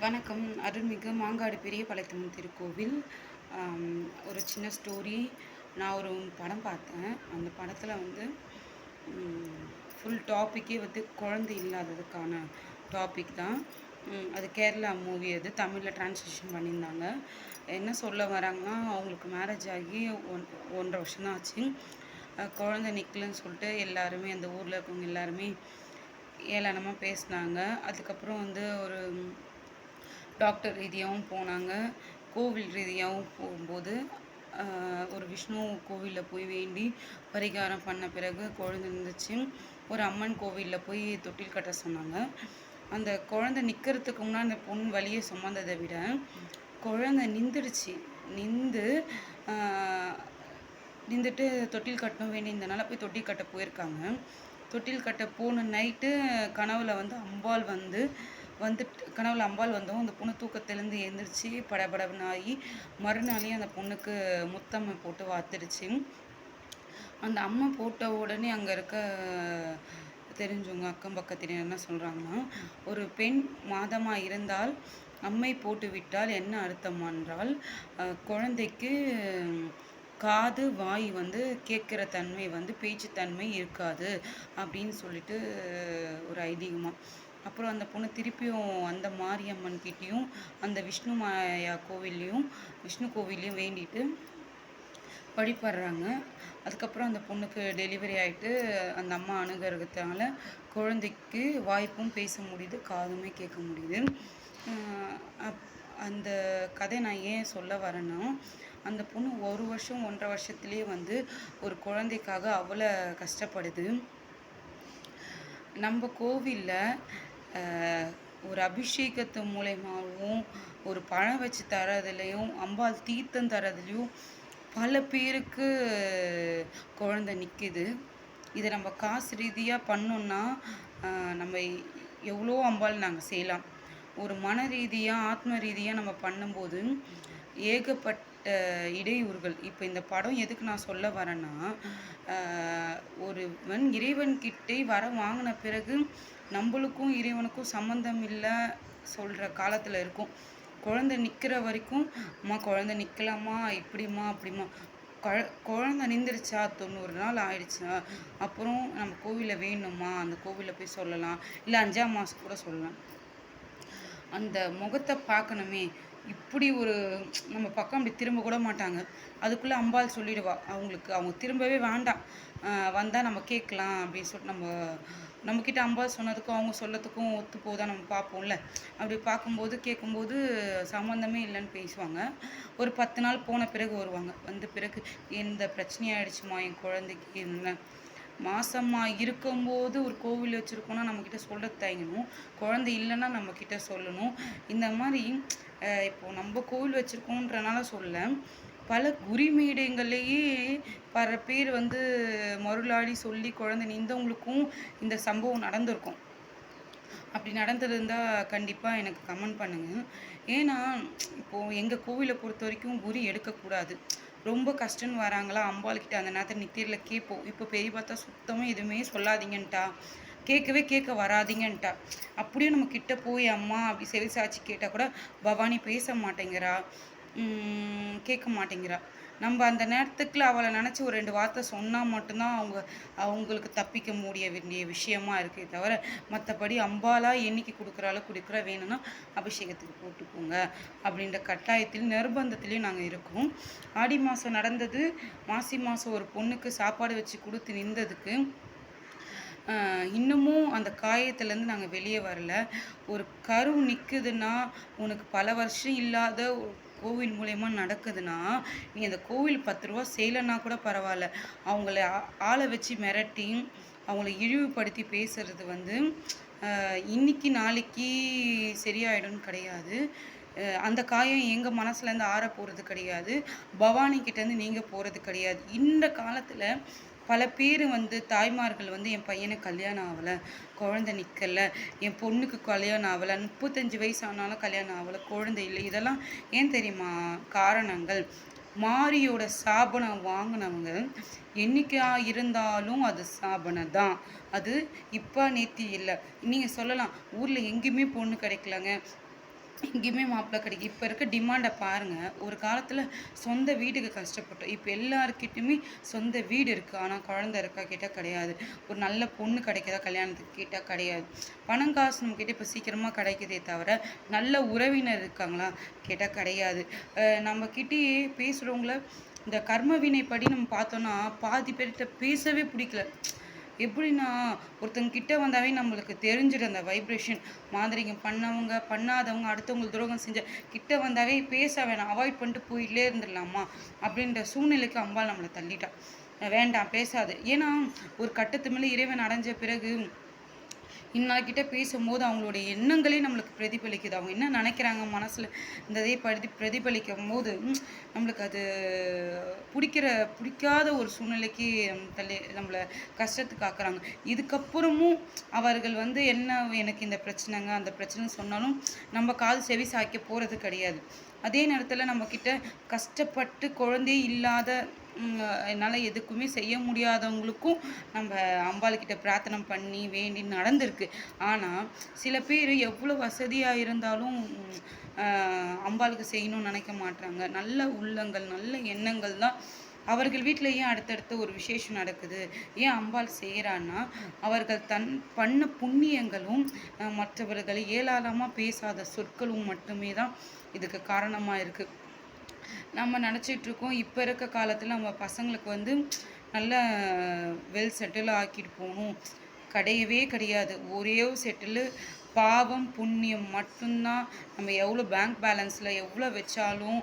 வணக்கம். அருள்மிகு மாங்காடு பெரிய பாளையத்தம்மன் திருக்கோவில். ஒரு சின்ன ஸ்டோரி. நான் ஒரு படம் பார்த்தேன். அந்த படத்தில் வந்து ஃபுல் டாப்பிக்கே வந்து குழந்தை இல்லாததுக்கான டாபிக் தான். அது கேரளா மூவி. அது தமிழில் ட்ரான்ஸ்லேஷன் பண்ணியிருந்தாங்க. என்ன சொல்ல வராங்கன்னா, அவங்களுக்கு மேரேஜ் ஆகி 1.5 வருஷம் தான் ஆச்சு. குழந்தை நிற்கலன்னு சொல்லிட்டு எல்லாருமே அந்த ஊரில் இருக்கவங்க எல்லாருமே ஏளனமாக பேசினாங்க. அதுக்கப்புறம் வந்து ஒரு டாக்டர் ரீதியாகவும் போனாங்க. கோவில் ரீதியாகவும் போகும்போது ஒரு விஷ்ணு கோவிலில் போய் வேண்டி பரிகாரம் பண்ண பிறகு குழந்தை இருந்துச்சு. ஒரு அம்மன் கோவிலில் போய் தொட்டில் கட்ட சொன்னாங்க. அந்த குழந்தை நிற்கிறதுக்கு முன்னாடி அந்த பொண்ணு வலியை சுமந்ததை விட குழந்தை நின்றுடுச்சு. நின்றுட்டு தொட்டில் கட்டணும் வேண்டியதுனால போய் தொட்டில் கட்ட போயிருக்காங்க. தொட்டில் கட்ட போன நைட்டு கனவுல வந்து அம்பாள் கனவுல அம்பாள் வந்தவும் அந்த பொண்ணு தூக்கத்திலேருந்து எழுந்திரிச்சு படபடன்னு ஆகி மறுநாளே அந்த பொண்ணுக்கு முத்தம்மை போட்டு வாத்துடுச்சு. அந்த அம்மா போட்ட உடனே அங்கே இருக்க தெரிஞ்சவங்க அக்கம் பக்கத்தினர் என்ன சொல்கிறாங்கன்னா, ஒரு பெண் மாதமாக இருந்தால் அம்மை போட்டு விட்டால் என்ன அர்த்தம் என்றால் குழந்தைக்கு காது வாய் வந்து கேட்குற தன்மை வந்து பேச்சுத்தன்மை இருக்காது அப்படின்னு சொல்லிட்டு ஒரு ஐதீகமாக. அப்புறம் அந்த பொண்ணு திருப்பியும் அந்த மாரியம்மன் கிட்டேயும் அந்த விஷ்ணு மாயா கோவில்லையும் விஷ்ணு கோவில்லையும் வேண்டிட்டு வழிபடுறாங்க. அதுக்கப்புறம் அந்த பொண்ணுக்கு டெலிவரி ஆகிட்டு அந்த அம்மா அணுகிறதுனால குழந்தைக்கு வாய்ப்பும் பேச முடியுது, காதுமே கேட்க முடியுது. அந்த கதை நான் ஏன் சொல்ல வரேன்னா, அந்த பொண்ணு 1 வருஷம் 1.5 வருஷத்துலேயே வந்து ஒரு குழந்தைக்காக அவ்வளோ கஷ்டப்படுது. நம்ம கோவிலில் ஒரு அபிஷேகத்து மூலயமாவும் ஒரு பழம் வச்சு தரதுலேயும் அம்பாள் தீர்த்தம் தரதுலேயும் பல பேருக்கு குழந்தை நிற்கிது. இதை நம்ம காசு ரீதியாக பண்ணோன்னா நம்ம எவ்வளோ அம்பாள் நாங்கள் செய்யலாம். ஒரு மன ரீதியாக ஆத்ம ரீதியாக நம்ம பண்ணும்போது ஏகப்பட்ட இடையூறுகள். இப்போ இந்த படம் எதுக்கு நான் சொல்ல வரேன்னா, ஒருவன் இறைவன்கிட்டே வர வாங்கின பிறகு நம்மளுக்கும் இறைவனுக்கும் சம்மந்தம் இல்லை சொல்கிற காலத்தில் இருக்கும். குழந்தை நிற்கிற வரைக்கும் அம்மா குழந்தை நிற்கலாமா, இப்படிம்மா அப்படிம்மா. குழந்தை நின்றுடுச்சா, 90 நாள் ஆயிடுச்சா, அப்புறம் நம்ம கோவிலில் வேணுமா அந்த கோவிலில் போய் சொல்லலாம், இல்லை 5ஆம் மாதம் கூட சொல்லலாம். அந்த முகத்தை பார்க்கணுமே. இப்படி ஒரு நம்ம பக்கம் அப்படி திரும்ப கூட மாட்டாங்க. அதுக்குள்ளே அம்பாள் சொல்லிடுவா அவங்களுக்கு, அவங்க திரும்பவே வேண்டாம், வந்தால் நம்ம கேட்கலாம் அப்படின்னு சொல்லிட்டு நம்மக்கிட்ட அம்பாள் சொன்னதுக்கும் அவங்க சொல்லத்துக்கும் ஒத்து போதா நம்ம பார்ப்போம்ல. அப்படி பார்க்கும்போது கேட்கும்போது சம்மந்தமே இல்லைன்னு பேசுவாங்க. ஒரு 10 நாள் போன பிறகு வருவாங்க. வந்த பிறகு எந்த பிரச்சனையாயிடுச்சுமா என் குழந்தைக்கு என்ன மாசமா இருக்கும்போது ஒரு கோவில் வச்சுருக்கோன்னா நம்மக்கிட்ட சொல்ல தயங்கணும். குழந்தை இல்லைன்னா நம்மக்கிட்ட சொல்லணும். இந்த மாதிரி இப்போது நம்ம கோவில் வச்சுருக்கோன்றனால சொல்ல, பல குறிமேடைகள்லேயே பல பேர் வந்து மருளாடி சொல்லி குழந்தை நின்றவங்களுக்கும் இந்த சம்பவம் நடந்திருக்கும். அப்படி நடந்திருந்தா கண்டிப்பாக எனக்கு கமெண்ட் பண்ணுங்கள். ஏன்னா இப்போது எங்கள் கோவிலை பொறுத்த வரைக்கும் குறி எடுக்கக்கூடாது. ரொம்ப கஷ்டம்னு வராங்களா, அம்பாள்கிட்ட அந்த நேரத்தில் நித்திரையில் கேட்போம். இப்போ பெரிய பார்த்தா சுத்தமாக எதுவுமே சொல்லாதீங்கன்ட்டா, கேட்க வராதீங்கன்ட்டா. அப்படியே நம்ம கிட்ட போய் அம்மா அப்படி செவி சாய்ச்சி கேட்டால் கூட பவானி பேச மாட்டேங்கிறா, கேட்க மாட்டேங்கிறா. நம்ம அந்த நேரத்துக்குள்ள அவளை நினச்சி ஒரு 2 வார்த்தை சொன்னால் மட்டும்தான் அவங்களுக்கு தப்பிக்க வேண்டிய விஷயமா இருக்கே தவிர, மற்றபடி அம்பாலா என்னைக்கு கொடுக்குறாளோ கொடுக்குறா, வேணும்னா அபிஷேகத்துக்கு போட்டுக்கோங்க அப்படின்ற கட்டாயத்தில் நிர்பந்தத்துலேயும் நாங்கள் இருக்கோம். ஆடி மாதம் நடந்தது. மாசி மாதம் ஒரு பொண்ணுக்கு சாப்பாடு வச்சு கொடுத்து நின்றதுக்கு இன்னமும் அந்த காயத்துலேருந்து நாங்கள் வெளியே வரல. ஒரு கரு நிற்குதுன்னா, உனக்கு பல வருஷம் இல்லாத கோவில் மூலயமா நடக்குதுன்னா, நீ அந்த கோவில் 10 ரூபா செய்யலைன்னா கூட பரவாயில்ல, அவங்கள ஆளை வச்சு மிரட்டி அவங்கள இழிவுபடுத்தி பேசுறது வந்து இன்னைக்கு நாளைக்கு சரியாயிடும்னு கிடையாது. அந்த காயம் எங்கள் மனசுலேருந்து ஆற போகிறது கிடையாது. பவானி கிட்டேருந்து நீங்கள் போகிறது கிடையாது. இந்த காலத்தில் பல பேர் வந்து தாய்மார்கள் வந்து என் பையனுக்கு கல்யாணம் ஆகலை, குழந்தை நிற்கலை, என் பொண்ணுக்கு கல்யாணம் ஆகலை, 35 வயசு ஆனாலும் கல்யாணம் ஆகலை, குழந்தை இல்லை. இதெல்லாம் ஏன் தெரியுமா காரணங்கள்? மாரியோட சாபனம் வாங்கினவங்க என்னைக்கா இருந்தாலும் அது சாபனம் தான். அது இப்போ நேத்தி இல்லை. நீங்கள் சொல்லலாம் ஊரில் எங்கேயுமே பொண்ணு கிடைக்கலங்க, எங்கேயுமே மாப்பிள்ளை கிடைக்கும். இப்ப இருக்க டிமாண்ட பாருங்க. ஒரு காலத்துல சொந்த வீட்டுக்கு கஷ்டப்பட்டோம். இப்ப எல்லார்கிட்டயுமே சொந்த வீடு இருக்கு. ஆனா குழந்தை இருக்கா கேட்டா கிடையாது. ஒரு நல்ல பொண்ணு கிடைக்குதா கல்யாணத்துக்கு கேட்டா கிடையாது. பணம் காசு நம்மகிட்ட இப்ப சீக்கிரமா கிடைக்குதே தவிர, நல்ல உறவினர் இருக்காங்களா கேட்டா கிடையாது. நம்ம கிட்டயே பேசுறவங்கள இந்த கர்ம வினைப்படி நம்ம பார்த்தோம்னா, பாதி பேர்ட்ட பேசவே பிடிக்கல. எப்படின்னா, ஒருத்தங்க கிட்ட வந்தாவே நம்மளுக்கு தெரிஞ்சிடும் அந்த வைப்ரேஷன். மாந்திரீகம் பண்ணவங்க, பண்ணாதவங்க, அடுத்தவங்களுக்கு துரோகம் செஞ்ச கிட்ட வந்தாவே பேச வேணாம். அவாய்ட் பண்ணிட்டு போயிட்டே இருந்துடலாமா? அப்படின்ற சூழ்நிலைக்கு அம்பாள் நம்மள தள்ளிட்டா. வேண்டாம் பேசாத. ஏன்னா, ஒரு கட்டத்து மேல இறைவன் அடைஞ்ச பிறகு இன்னார்கிட்ட பேசும்போது அவங்களுடைய எண்ணங்களே நம்மளுக்கு பிரதிபலிக்குது. அவங்க என்ன நினைக்கிறாங்க மனசுல இந்த இதை பிரதிபலிக்கும்போது, நம்மளுக்கு அது பிடிக்காத ஒரு சூழ்நிலைக்கு தள்ளி நம்மள கஷ்டத்துக்கு ஆக்குறாங்க. இதுக்கப்புறமும் அவர்கள் வந்து என்ன எனக்கு இந்த பிரச்சனைங்க, அந்த பிரச்சனைன்னு சொன்னாலும் நம்ம காது செவி சாய்க்க போறது கிடையாது. அதே நேரத்துல நம்மகிட்ட கஷ்டப்பட்டு குழந்தையே இல்லாத என்னால எதுக்குமே செய்ய முடியாதவங்களுக்கும் நம்ம அம்பாள்கிட்ட பிரார்த்தனை பண்ணி வேண்டி நடந்திருக்கு. ஆனா, சில பேரு எவ்வளோ வசதியா இருந்தாலும் அம்பாளுக்கு செய்யணும்னு நினைக்க மாட்றாங்க. நல்ல உள்ளங்கள், நல்ல எண்ணங்கள் தான் அவர்கள் வீட்ல ஏன் அடுத்தடுத்து ஒரு விசேஷம் நடக்குது? ஏன் அம்பாள் செய்றான்னா, அவர்கள் பண்ண புண்ணியங்களும், மற்றவர்களை ஏளனமா பேசாத சொற்களும் மட்டுமே தான் இதுக்கு காரணமா இருக்கு. நம்ம நினச்சிட்டு இருக்கோம், இப்ப இருக்க காலத்துல நம்ம பசங்களுக்கு வந்து நல்ல வெல் செட்டில் ஆக்கிட்டு போணும். கிடையவே கிடையாது. ஒரே ஒரு செட்டிலு பாவம், புண்ணியம் மட்டும்தான். நம்ம எவ்வளோ பேங்க் பேலன்ஸ்ல எவ்வளோ வச்சாலும்,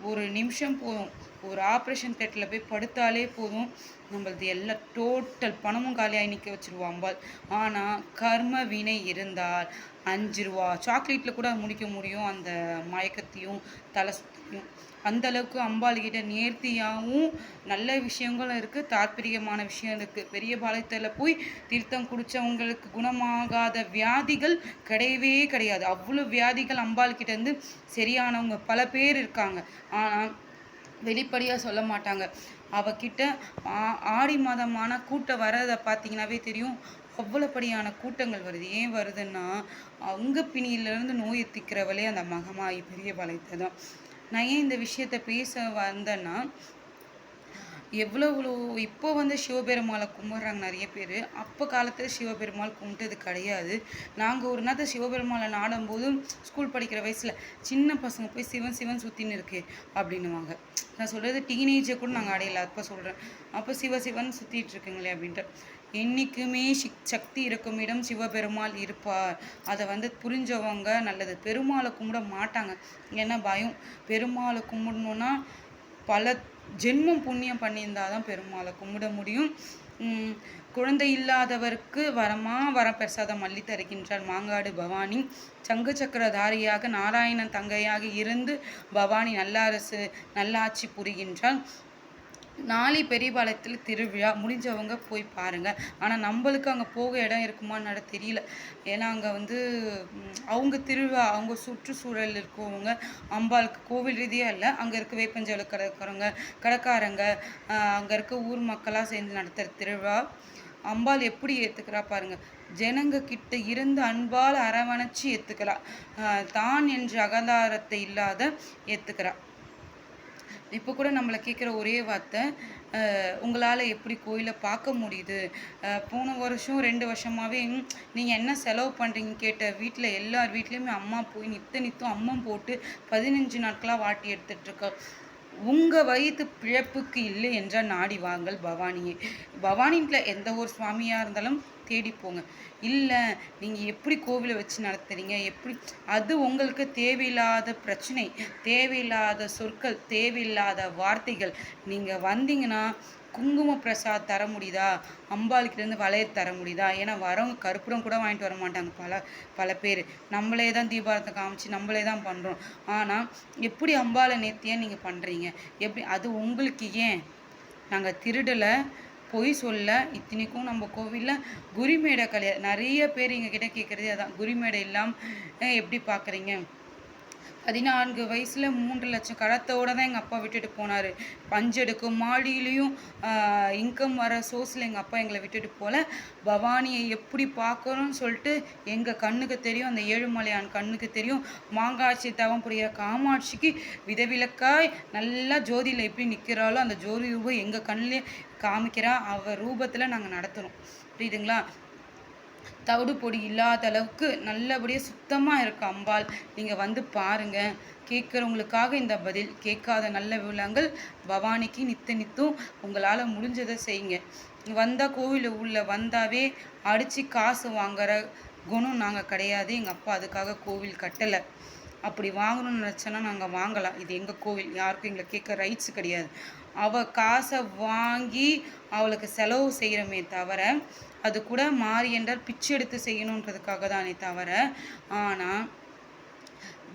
ஒரு நிமிஷம் போதும். ஒரு ஆப்ரேஷன் தியேட்டர்ல போய் படுத்தாலே போதும். நம்மளது எல்லாம் டோட்டல் பணமும் காலியாகி நிக்க வச்சுருவா அம்பாள். ஆனா, கர்ம வினை இருந்தால் ரூ. 5 சாக்லேட்ல கூட முடிக்க முடியும் அந்த மயக்கத்தையும், தலை சுத்தலையும். அந்த அளவுக்கு அம்பாள்கிட்ட நேர்த்தியாவும் நல்ல விஷயங்களும் இருக்கு, தாத்பரியமான விஷயம் இருக்கு. பெரிய பாளையத்துல போய் தீர்த்தம் குடிச்சவங்களுக்கு குணமாகாத வியாதிகள் கிடையவே கிடையாது. அவ்வளோ வியாதிகள் அம்பாள் கிட்ட இருந்து சரியானவங்க பல பேர் இருக்காங்க. ஆனா வெளிப்படையா சொல்ல மாட்டாங்க. அவகிட்ட ஆடி மாதமானா கூட்டம் வர்றத பார்த்தீங்கன்னாவே தெரியும். அவ்வளப்படியான கூட்டங்கள் வருது. ஏன் வருதுன்னா, அங்க பிணியிலிருந்து நோய தீர்க்கிறவளே அந்த மகமாயி பெரிய பாளையத்த தான். நான் ஏன் இந்த விஷயத்த பேச வந்தேன்னா, எவ்வளோ இப்போ வந்து சிவபெருமாளை கும்பிட்றாங்க நிறைய பேர். அப்போ காலத்துல சிவபெருமாள் கும்பிட்டது கிடையாது. நாங்கள் ஒரு நேரத்தில் சிவபெருமாளை நாடும்போது ஸ்கூல் படிக்கிற வயசில் சின்ன பசங்க போய் சிவன் சிவன் சுற்றின்னு இருக்கு அப்படின்னுவாங்க. நான் சொல்கிறது டீனேஜை கூட நாங்கள் அடையலை. அப்போ சொல்கிறேன். அப்போ சிவ சிவன் சுற்றிட்டு இருக்குங்களே அப்படின்ட்டு. என்னைக்குமே சக்தி இருக்கும் இடம் சிவபெருமாள் இருப்பார். அதை வந்து புரிஞ்சவங்க நல்லது. பெருமாளை கும்பிட மாட்டாங்க. ஏன்னா பயம். பெருமாளை கும்பிடணுன்னா பல ஜென்மம் புண்ணியம் பண்ணியிருந்தா தான் பெருமாளை கும்பிட முடியும். குழந்தை இல்லாதவருக்கு வரம் பிரசாதம் அள்ளி தருகின்றார் மாங்காடு பவானி. சங்கு சக்கரதாரியாக நாராயணன் தங்கையாக இருந்து பவானி நல்லாட்சி புரிகின்றாள். நாளை பெரியபாளையத்தில் திருவிழா முடிஞ்சவங்க போய் பாருங்க. ஆனா நம்மளுக்கு அங்க போக இடம் இருக்குமான்னு தெரியல. ஏன்னா அங்க வந்து அவங்க திருவிழா, அவங்க சுற்றுச்சூழல் இருக்கவங்க அம்பாளுக்கு கோவில் ரீதியா இல்ல, அங்க இருக்க வேப்பஞ்சேல கடைக்காரங்க, அங்க இருக்க ஊர் மக்களா சேர்ந்து நடத்துற திருவிழா. அம்பாள் எப்படி ஏத்துக்கிறா பாருங்க. ஜனங்க கிட்ட இருந்து அன்பால் அரவணைச்சு ஏத்துக்கிறா. தான் என்ற அகங்காரத்தை இல்லாத ஏத்துக்கிறா. இப்போ கூட நம்மள கேட்குற ஒரே வார்த்தை, உங்களால் எப்படி கோயிலை பார்க்க முடியுது? போன வருஷம் 2 வருஷமாவே நீங்கள் என்ன செலவு பண்ணுறீங்கன்னு கேட்ட வீட்டில் எல்லார் வீட்லேயுமே அம்மா போய் நித்தம் அம்மம் போட்டு 15 நாட்களாக வாட்டி எடுத்துட்ருக்கா. உங்க வயித்து பிழப்புக்கு இல்லை என்றால் நாடி வாங்கள் பவானியே. பவானில எந்த ஒரு சுவாமியா இருந்தாலும் தேடி போங்க. இல்ல நீங்க எப்படி கோவிலை வச்சு நடத்துறீங்க, எப்படி அது உங்களுக்கு தேவையில்லாத பிரச்சனை, தேவையில்லாத சொற்கள், தேவையில்லாத வார்த்தைகள். நீங்க வந்தீங்கன்னா குங்கும பிரசாத் தர முடியுதா? அம்பாளுக்கிட்டேருந்து வளையல் தர முடியுதா? ஏன்னா வரவங்க கற்பூரம் கூட வாங்கிட்டு வர மாட்டாங்க பல பேர். நம்மளே தான் தீபாரத்தை காமிச்சு நம்மளே தான் பண்ணுறோம். ஆனால் எப்படி அம்பாளை நேர்த்தியா நீங்கள் பண்ணுறீங்க? எப்படி அது உங்களுக்கு ஏன்? நாங்கள் திருடலை, பொய் சொல்ல. இத்தனைக்கும் நம்ம கோவிலில் குருமேடை கிடையாது. நிறைய பேர் எங்ககிட்ட கேட்குறதே அதான். குருமேடை இல்லாமல் எப்படி பார்க்குறீங்க? 14 வயசுல 3 லட்சம் கடத்தோட தான் எங்கள் அப்பா விட்டுட்டு போனார். பஞ்செடுக்கும் மாடியிலையும் இன்கம் வர சோர்ஸில் எங்கள் அப்பா எங்களை விட்டுட்டு போகல. பவானியை எப்படி பார்க்கணும்னு சொல்லிட்டு எங்கள் கண்ணுக்கு தெரியும், அந்த ஏழுமலையான் கண்ணுக்கு தெரியும். மாங்காட்சி தவம் புரிகிற காமாட்சிக்கு விதவிலக்காய் நல்லா ஜோதியில் எப்படி நிற்கிறாளோ அந்த ஜோதி ரூபம் எங்கள் கண்ணிலே காமிக்கிறா. அவ ரூபத்தில் நாங்கள் நடத்துகிறோம். புரியுதுங்களா? தவிடு பொடி இல்லாத அளவுக்கு நல்லபடியாக சுத்தமாக இருக்கும் அம்பாள். நீங்கள் வந்து பாருங்கள். கேட்குறவங்களுக்காக இந்த பதில். கேட்காத நல்ல விழாங்கள் பவானிக்கு நித்தம் உங்களால் முடிஞ்சதை செய்யுங்க. வந்தால் கோவில் உள்ள வந்தாவே அடித்து காசு வாங்குற குணம் நாங்கள் கிடையாது. எங்கள் அப்பா அதுக்காக கோவில் கட்டலை. அப்படி வாங்கணும்னு நினச்சோன்னா நாங்கள் வாங்கலாம். இது எங்கள் கோவில், யாருக்கும் எங்களை கேட்க ரைட்ஸ் கிடையாது. அவள் காசை வாங்கி அவளுக்கு செலவு செய்கிறோமே தவிர, அது கூட மாறி என்றால் பிச்சை எடுத்து செய்யணுன்றதுக்காக தானே தவிர, ஆனால்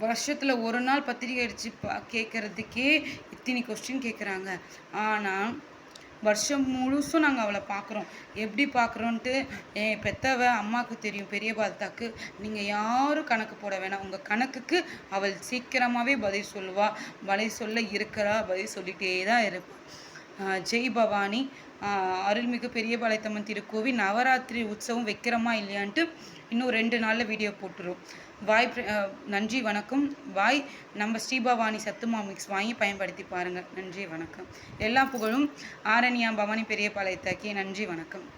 வருஷத்தில் ஒரு நாள் பத்திரிக்கை அடித்து கேட்குறதுக்கே இத்தனை கொஸ்டின் கேட்குறாங்க. ஆனால் வருஷம் முழுசும் நாங்கள் அவளை பார்க்குறோம். எப்படி பார்க்குறோன்ட்டு என் பெத்தவ அம்மாவுக்கு தெரியும், பெரிய பால்தாக்கு. நீங்கள் யாரும் கணக்கு போட வேணாம். உங்கள் கணக்குக்கு அவள் சீக்கிரமாகவே பதில் சொல்லுவாள். பதில் சொல்ல இருக்கிறா, பதில் சொல்லிகிட்டே தான் இருப்பாள். ஜெய் பவானி. அருள்மிகு பெரியபாளையத்தம்மன் திருக்கோவில் நவராத்திரி உற்சவம் வைக்கிறோமா இல்லையான்ட்டு இன்னும் 2 நாளில் வீடியோ போட்டுரும். பாய். நன்றி வணக்கம். பாய். நம்ம ஸ்ரீபவானி சத்துமா மிக்ஸ் வாங்கி பயன்படுத்தி பாருங்கள். நன்றி வணக்கம். எல்லா புகழும் ஆரண்யா பவானி பெரியபாளையத்தாக்கே. நன்றி வணக்கம்.